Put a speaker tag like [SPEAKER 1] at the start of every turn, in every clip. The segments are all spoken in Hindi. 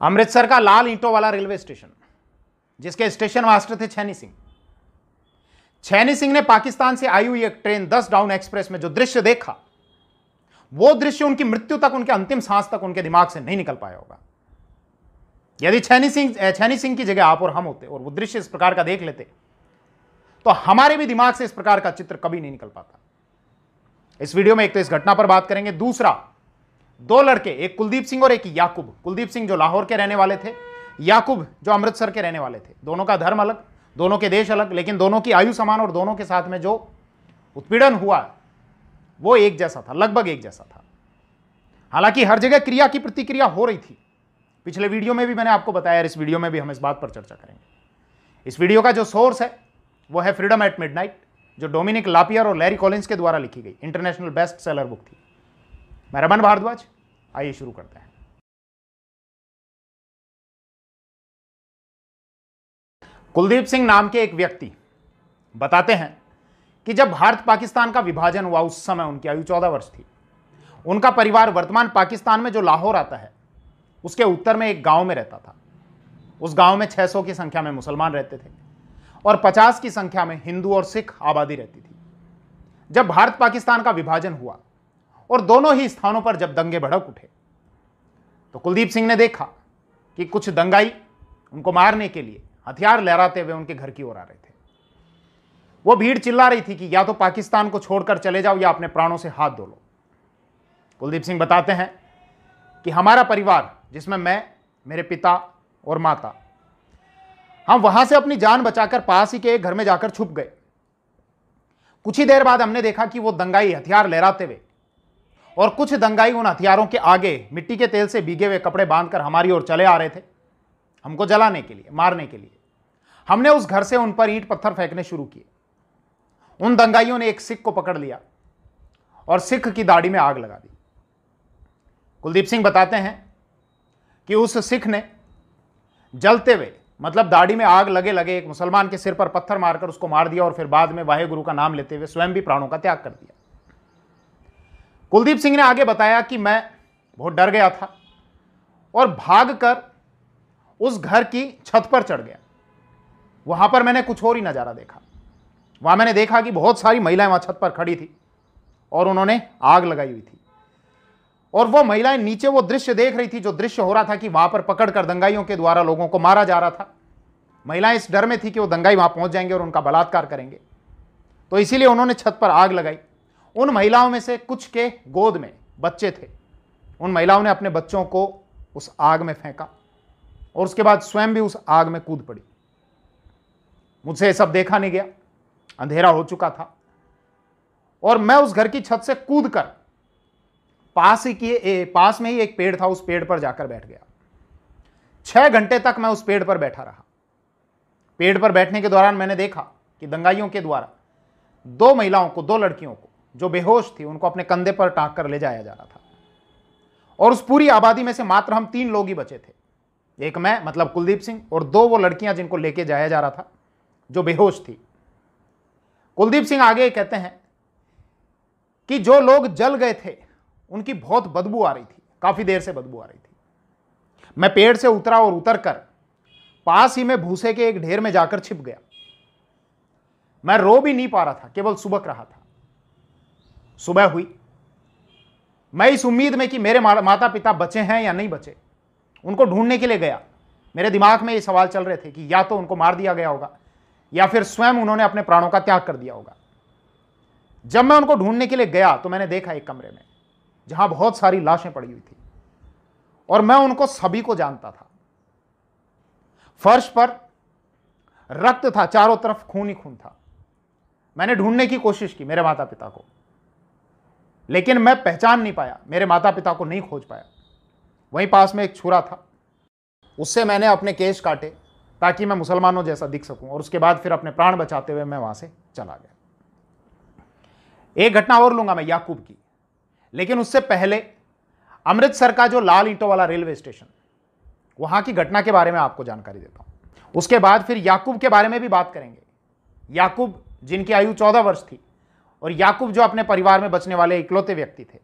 [SPEAKER 1] अमृतसर का लाल ईंटों वाला रेलवे स्टेशन, जिसके स्टेशन मास्टर थे छैनी सिंह। छैनी सिंह ने पाकिस्तान से आई हुई एक ट्रेन 10 डाउन एक्सप्रेस में जो दृश्य देखा, वो दृश्य उनकी मृत्यु तक, उनके अंतिम सांस तक उनके दिमाग से नहीं निकल पाया होगा। यदि छैनी सिंह की जगह आप और हम होते और वो दृश्य इस प्रकार का देख लेते, तो हमारे भी दिमाग से इस प्रकार का चित्र कभी नहीं निकल पाता। इस वीडियो में एक तो इस घटना पर बात करेंगे, दूसरा दो लड़के, एक कुलदीप सिंह और एक याकूब। कुलदीप सिंह जो लाहौर के रहने वाले थे, याकूब जो अमृतसर के रहने वाले थे। दोनों का धर्म अलग, दोनों के देश अलग, लेकिन दोनों की आयु समान और दोनों के साथ में जो उत्पीड़न हुआ वो एक जैसा था, लगभग एक जैसा था। हालांकि हर जगह क्रिया की प्रतिक्रिया हो रही थी। पिछले वीडियो में भी मैंने आपको बताया, इस वीडियो में भी हम इस बात पर चर्चा करेंगे। इस वीडियो का जो सोर्स है वो है फ्रीडम एट मिडनाइट, जो डोमिनिक लापियर और लैरी कॉलिंस के द्वारा लिखी गई इंटरनेशनल बेस्ट सेलर बुक थी। मैं रमन भारद्वाज, आइए शुरू करते हैं। कुलदीप सिंह नाम के एक व्यक्ति बताते हैं कि जब भारत पाकिस्तान का विभाजन हुआ, उस समय उनकी आयु 14 वर्ष थी। उनका परिवार वर्तमान पाकिस्तान में जो लाहौर आता है उसके उत्तर में एक गांव में रहता था। उस गांव में 600 की संख्या में मुसलमान रहते थे और 50 की संख्या में हिंदू और सिख आबादी रहती थी। जब भारत पाकिस्तान का विभाजन हुआ और दोनों ही स्थानों पर जब दंगे भड़क उठे, तो कुलदीप सिंह ने देखा कि कुछ दंगाई उनको मारने के लिए हथियार लहराते हुए उनके घर की ओर आ रहे थे। वो भीड़ चिल्ला रही थी कि या तो पाकिस्तान को छोड़कर चले जाओ या अपने प्राणों से हाथ धो लो। कुलदीप सिंह बताते हैं कि हमारा परिवार, जिसमें मैं, मेरे पिता और माता, हम वहां से अपनी जान बचाकर पास ही के एक घर में जाकर छुप गए। कुछ ही देर बाद हमने देखा कि वो दंगाई हथियार लहराते हुए और कुछ दंगाई उन हथियारों के आगे मिट्टी के तेल से भीगे हुए कपड़े बांधकर हमारी ओर चले आ रहे थे, हमको जलाने के लिए, मारने के लिए। हमने उस घर से उन पर ईंट पत्थर फेंकने शुरू किए। उन दंगाइयों ने एक सिख को पकड़ लिया और सिख की दाढ़ी में आग लगा दी। कुलदीप सिंह बताते हैं कि उस सिख ने जलते हुए, मतलब दाढ़ी में आग लगे लगे, एक मुसलमान के सिर पर पत्थर मारकर उसको मार दिया और फिर बाद में वाहेगुरु का नाम लेते हुए स्वयं भी प्राणों का त्याग कर दिया। कुलदीप सिंह ने आगे बताया कि मैं बहुत डर गया था और भागकर उस घर की छत पर चढ़ गया। वहां पर मैंने कुछ और ही नजारा देखा। वहां मैंने देखा कि बहुत सारी महिलाएं वहां छत पर खड़ी थी और उन्होंने आग लगाई हुई थी। और वो महिलाएं नीचे वो दृश्य देख रही थी, जो दृश्य हो रहा था कि वहां पर पकड़कर दंगाइयों के द्वारा लोगों को मारा जा रहा था। महिलाएं इस डर में थी कि वो दंगाई वहां पहुंच जाएंगे और उनका बलात्कार करेंगे, तो इसीलिए उन्होंने छत पर आग लगाई। उन महिलाओं में से कुछ के गोद में बच्चे थे। उन महिलाओं ने अपने बच्चों को उस आग में फेंका और उसके बाद स्वयं भी उस आग में कूद पड़ी। मुझसे ये सब देखा नहीं गया, अंधेरा हो चुका था और मैं उस घर की छत से कूदकर पास में ही एक पेड़ था, उस पेड़ पर जाकर बैठ गया। 6 घंटे तक मैं उस पेड़ पर बैठा रहा। पेड़ पर बैठने के दौरान मैंने देखा कि दंगाइयों के द्वारा 2 महिलाओं को, 2 लड़कियों को जो बेहोश थी, उनको अपने कंधे पर टांग कर ले जाया जा रहा था। और उस पूरी आबादी में से मात्र हम 3 लोग ही बचे थे। एक मैं, मतलब कुलदीप सिंह, और 2 वो लड़कियां जिनको लेके जाया जा रहा था, जो बेहोश थी। कुलदीप सिंह आगे कहते हैं कि जो लोग जल गए थे उनकी बहुत बदबू आ रही थी, काफी देर से बदबू आ रही थी। मैं पेड़ से उतरा और उतरकर पास ही में भूसे के एक ढेर में जाकर छिप गया। मैं रो भी नहीं पा रहा था, केवल सुबक रहा था। सुबह हुई। मैं इस उम्मीद में कि मेरे माता पिता बचे हैं या नहीं बचे, उनको ढूंढने के लिए गया। मेरे दिमाग में ये सवाल चल रहे थे कि या तो उनको मार दिया गया होगा या फिर स्वयं उन्होंने अपने प्राणों का त्याग कर दिया होगा। जब मैं उनको ढूंढने के लिए गया तो मैंने देखा एक कमरे में जहां बहुत सारी लाशें पड़ी हुई थी और मैं उनको सभी को जानता था। फर्श पर रक्त था, चारों तरफ खून ही खून था। मैंने ढूंढने की कोशिश की मेरे माता पिता को, लेकिन मैं पहचान नहीं पाया, मेरे माता पिता को नहीं खोज पाया। वहीं पास में एक छुरा था, उससे मैंने अपने केश काटे ताकि मैं मुसलमानों जैसा दिख सकूं और उसके बाद फिर अपने प्राण बचाते हुए मैं वहां से चला गया। एक घटना और लूंगा मैं याकूब की, लेकिन उससे पहले अमृतसर का जो लाल ईंटों वाला रेलवे स्टेशन, वहां की घटना के बारे में आपको जानकारी देता हूं। उसके बाद फिर याकूब के बारे में भी बात करेंगे। याकूब जिनकी आयु 14 वर्ष थी और याकूब जो अपने परिवार में बचने वाले इकलौते व्यक्ति थे,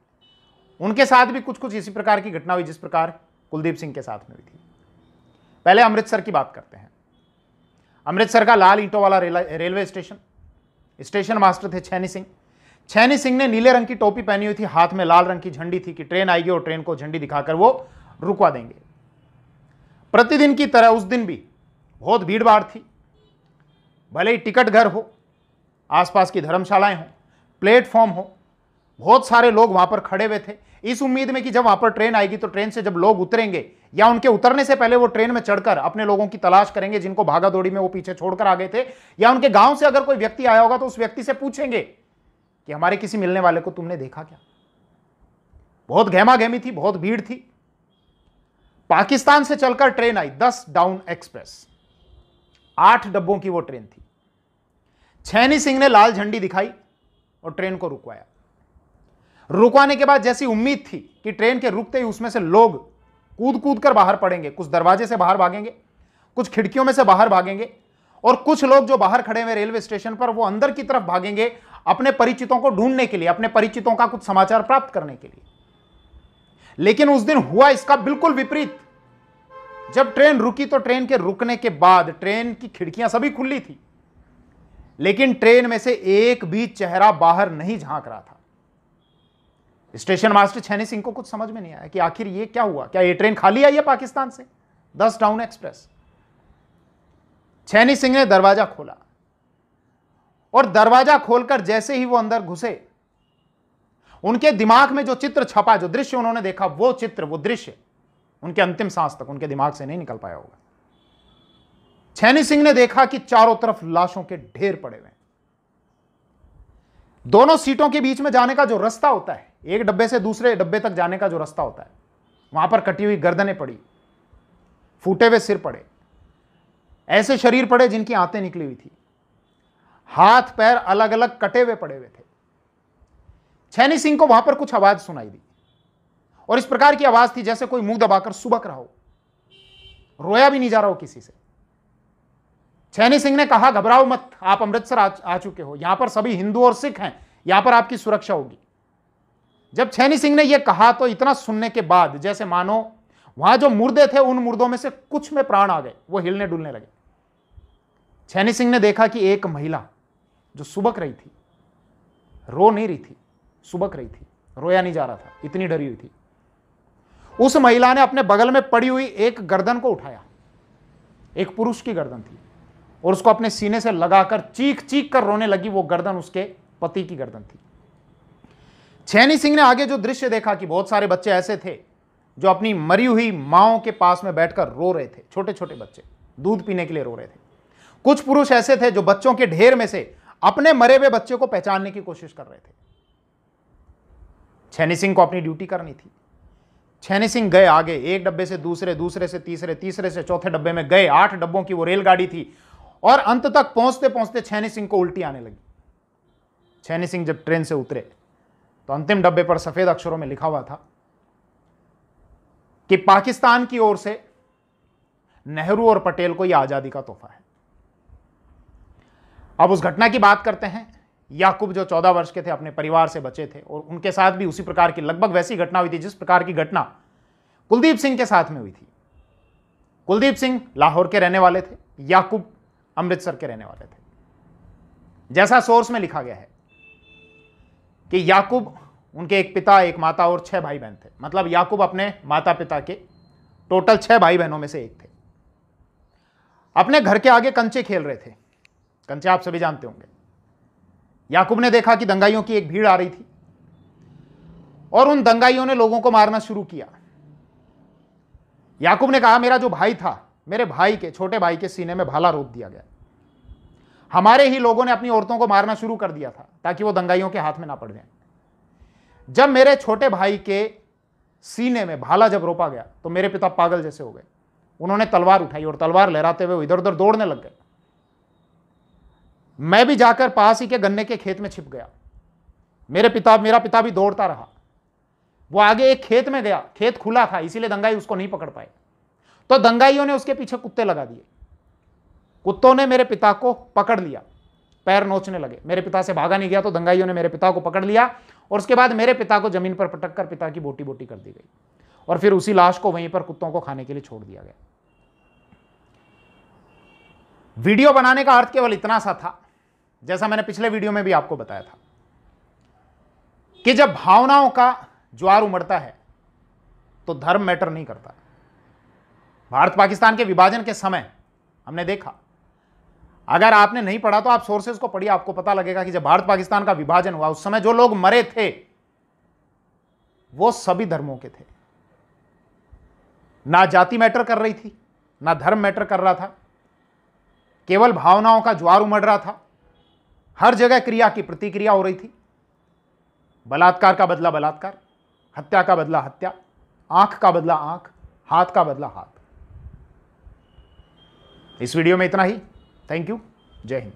[SPEAKER 1] उनके साथ भी कुछ कुछ इसी प्रकार की घटना हुई जिस प्रकार कुलदीप सिंह के साथ में हुई थी। पहले अमृतसर की बात करते हैं। अमृतसर का लाल ईंटों वाला रेलवे स्टेशन, स्टेशन मास्टर थे छैनी सिंह। छैनी सिंह ने नीले रंग की टोपी पहनी हुई थी, हाथ में लाल रंग की झंडी थी कि ट्रेन आएगी और ट्रेन को झंडी दिखाकर वो रुकवा देंगे। प्रतिदिन की तरह उस दिन भी बहुत भीड़ भाड़ थी। भले ही टिकट घर हो, आसपास की धर्मशालाएं हो, प्लेटफॉर्म हो, बहुत सारे लोग वहां पर खड़े हुए थे, इस उम्मीद में कि जब वहां पर ट्रेन आएगी तो ट्रेन से जब लोग उतरेंगे या उनके उतरने से पहले वो ट्रेन में चढ़कर अपने लोगों की तलाश करेंगे जिनको भागा दौड़ी में वो पीछे छोड़कर आ गए थे, या उनके गांव से अगर कोई व्यक्ति आया होगा तो उस व्यक्ति से पूछेंगे कि हमारे किसी मिलने वाले को तुमने देखा क्या। बहुत गहमा गहमी थी, बहुत भीड़ थी। पाकिस्तान से चलकर ट्रेन आई 10 डाउन एक्सप्रेस, 8 डब्बों की वो ट्रेन थी। छैनी सिंह ने लाल झंडी दिखाई और ट्रेन को रुकवाया। रुकवाने के बाद जैसी उम्मीद थी कि ट्रेन के रुकते ही उसमें से लोग कूद कूद कर बाहर पड़ेंगे, कुछ दरवाजे से बाहर भागेंगे, कुछ खिड़कियों में से बाहर भागेंगे, और कुछ लोग जो बाहर खड़े हुए रेलवे स्टेशन पर वो अंदर की तरफ भागेंगे अपने परिचितों को ढूंढने के लिए, अपने परिचितों का कुछ समाचार प्राप्त करने के लिए। लेकिन उस दिन हुआ इसका बिल्कुल विपरीत। जब ट्रेन रुकी तो ट्रेन के रुकने के बाद ट्रेन की खिड़कियां सभी खुली थी, लेकिन ट्रेन में से एक भी चेहरा बाहर नहीं झांक रहा था। स्टेशन मास्टर छैनी सिंह को कुछ समझ में नहीं आया कि आखिर ये क्या हुआ, क्या ये ट्रेन खाली आई है पाकिस्तान से, 10 डाउन एक्सप्रेस। छैनी सिंह ने दरवाजा खोला और दरवाजा खोलकर जैसे ही वो अंदर घुसे, उनके दिमाग में जो चित्र छपा, जो दृश्य उन्होंने देखा, वो चित्र, वो दृश्य उनके अंतिम सांस तक उनके दिमाग से नहीं निकल पाया होगा। छैनी सिंह ने देखा कि चारों तरफ लाशों के ढेर पड़े हुए हैं। दोनों सीटों के बीच में जाने का जो रास्ता होता है, एक डब्बे से दूसरे डब्बे तक जाने का जो रास्ता होता है, वहां पर कटी हुई गर्दनें पड़ी, फूटे हुए सिर पड़े, ऐसे शरीर पड़े जिनकी आंतें निकली हुई थी, हाथ पैर अलग अलग कटे हुए पड़े हुए थे। छैनी सिंह को वहां पर कुछ आवाज सुनाई दी और इस प्रकार की आवाज थी जैसे कोई मुंह दबाकर सुबक रहा हो, रोया भी नहीं जा रहा हो किसी से। छैनी सिंह ने कहा, घबराओ मत, आप अमृतसर आ चुके हो, यहां पर सभी हिंदू और सिख हैं, यहां पर आपकी सुरक्षा होगी। जब छैनी सिंह ने यह कहा तो इतना सुनने के बाद जैसे मानो वहां जो मुर्दे थे उन मुर्दों में से कुछ में प्राण आ गए, वो हिलने डुलने लगे। छैनी सिंह ने देखा कि एक महिला जो सुबक रही थी, रो नहीं रही थी, सुबक रही थी, रोया नहीं जा रहा था, इतनी डरी हुई थी। उस महिला ने अपने बगल में पड़ी हुई एक गर्दन को उठाया, एक पुरुष की गर्दन थी, और उसको अपने सीने से लगाकर चीख चीख कर रोने लगी। वो गर्दन उसके पति की गर्दन थी। छैनी सिंह ने आगे जो दृश्य देखा कि बहुत सारे बच्चे ऐसे थे जो अपनी मरी हुई माओं के पास में बैठकर रो रहे थे, छोटे छोटे बच्चे दूध पीने के लिए रो रहे थे। कुछ पुरुष ऐसे थे जो बच्चों के ढेर में से अपने मरे हुए बच्चे को पहचानने की कोशिश कर रहे थे। छैनी सिंह को अपनी ड्यूटी करनी थी। छैनी सिंह गए आगे, एक डब्बे से दूसरे, दूसरे से तीसरे, तीसरे से चौथे डब्बे में गए। 8 डब्बों की वो रेलगाड़ी थी और अंत तक पहुंचते पहुंचते छैनी सिंह को उल्टी आने लगी। छैनी सिंह जब ट्रेन से उतरे तो अंतिम डब्बे पर सफेद अक्षरों में लिखा हुआ था कि पाकिस्तान की ओर से नेहरू और पटेल को यह आजादी का तोहफा है। अब उस घटना की बात करते हैं। याकूब जो 14 वर्ष के थे, अपने परिवार से बचे थे, और उनके साथ भी उसी प्रकार की लगभग वैसी घटना हुई थी जिस प्रकार की घटना कुलदीप सिंह के साथ में हुई थी। कुलदीप सिंह लाहौर के रहने वाले थे, याकूब अमृतसर के रहने वाले थे। जैसा सोर्स में लिखा गया है कि याकूब, उनके एक पिता, एक माता और 6 भाई बहन थे। मतलब याकूब अपने माता पिता के टोटल 6 भाई बहनों में से एक थे। अपने घर के आगे कंचे खेल रहे थे। कंचे आप सभी जानते होंगे। याकूब ने देखा कि दंगाइयों की एक भीड़ आ रही थी और उन दंगाइयों ने लोगों को मारना शुरू किया। याकूब ने कहा, मेरा जो भाई था, मेरे भाई के, छोटे भाई के सीने में भाला रोप दिया गया। हमारे ही लोगों ने अपनी औरतों को मारना शुरू कर दिया था ताकि वो दंगाइयों के हाथ में ना पड़ जाएं। जब मेरे छोटे भाई के सीने में भाला जब रोपा गया तो मेरे पिता पागल जैसे हो गए। उन्होंने तलवार उठाई और तलवार लहराते हुए इधर उधर दौड़ने लग गए। मैं भी जाकर पास ही के गन्ने के खेत में छिप गया। मेरा पिता भी दौड़ता रहा। वो आगे एक खेत में गया, खेत खुला था इसीलिए दंगाई उसको नहीं पकड़ पाए। तो दंगाइयों ने उसके पीछे कुत्ते लगा दिए। कुत्तों ने मेरे पिता को पकड़ लिया, पैर नोचने लगे। मेरे पिता से भागा नहीं गया तो दंगाइयों ने मेरे पिता को पकड़ लिया और उसके बाद मेरे पिता को जमीन पर पटक कर पिता की बोटी बोटी कर दी गई और फिर उसी लाश को वहीं पर कुत्तों को खाने के लिए छोड़ दिया गया। वीडियो बनाने का अर्थ केवल इतना सा था, जैसा मैंने पिछले वीडियो में भी आपको बताया था, कि जब भावनाओं का ज्वार उमड़ता है तो धर्म मैटर नहीं करता। भारत पाकिस्तान के विभाजन के समय हमने देखा, अगर आपने नहीं पढ़ा तो आप सोर्सेज को पढ़िए, आपको पता लगेगा कि जब भारत पाकिस्तान का विभाजन हुआ उस समय जो लोग मरे थे वो सभी धर्मों के थे। ना जाति मैटर कर रही थी, ना धर्म मैटर कर रहा था, केवल भावनाओं का ज्वार उमड़ रहा था। हर जगह क्रिया की प्रतिक्रिया हो रही थी। बलात्कार का बदला बलात्कार, हत्या का बदला हत्या, आंख का बदला आंख, हाथ का बदला हाथ। इस वीडियो में इतना ही। Thank you. जय हिंद।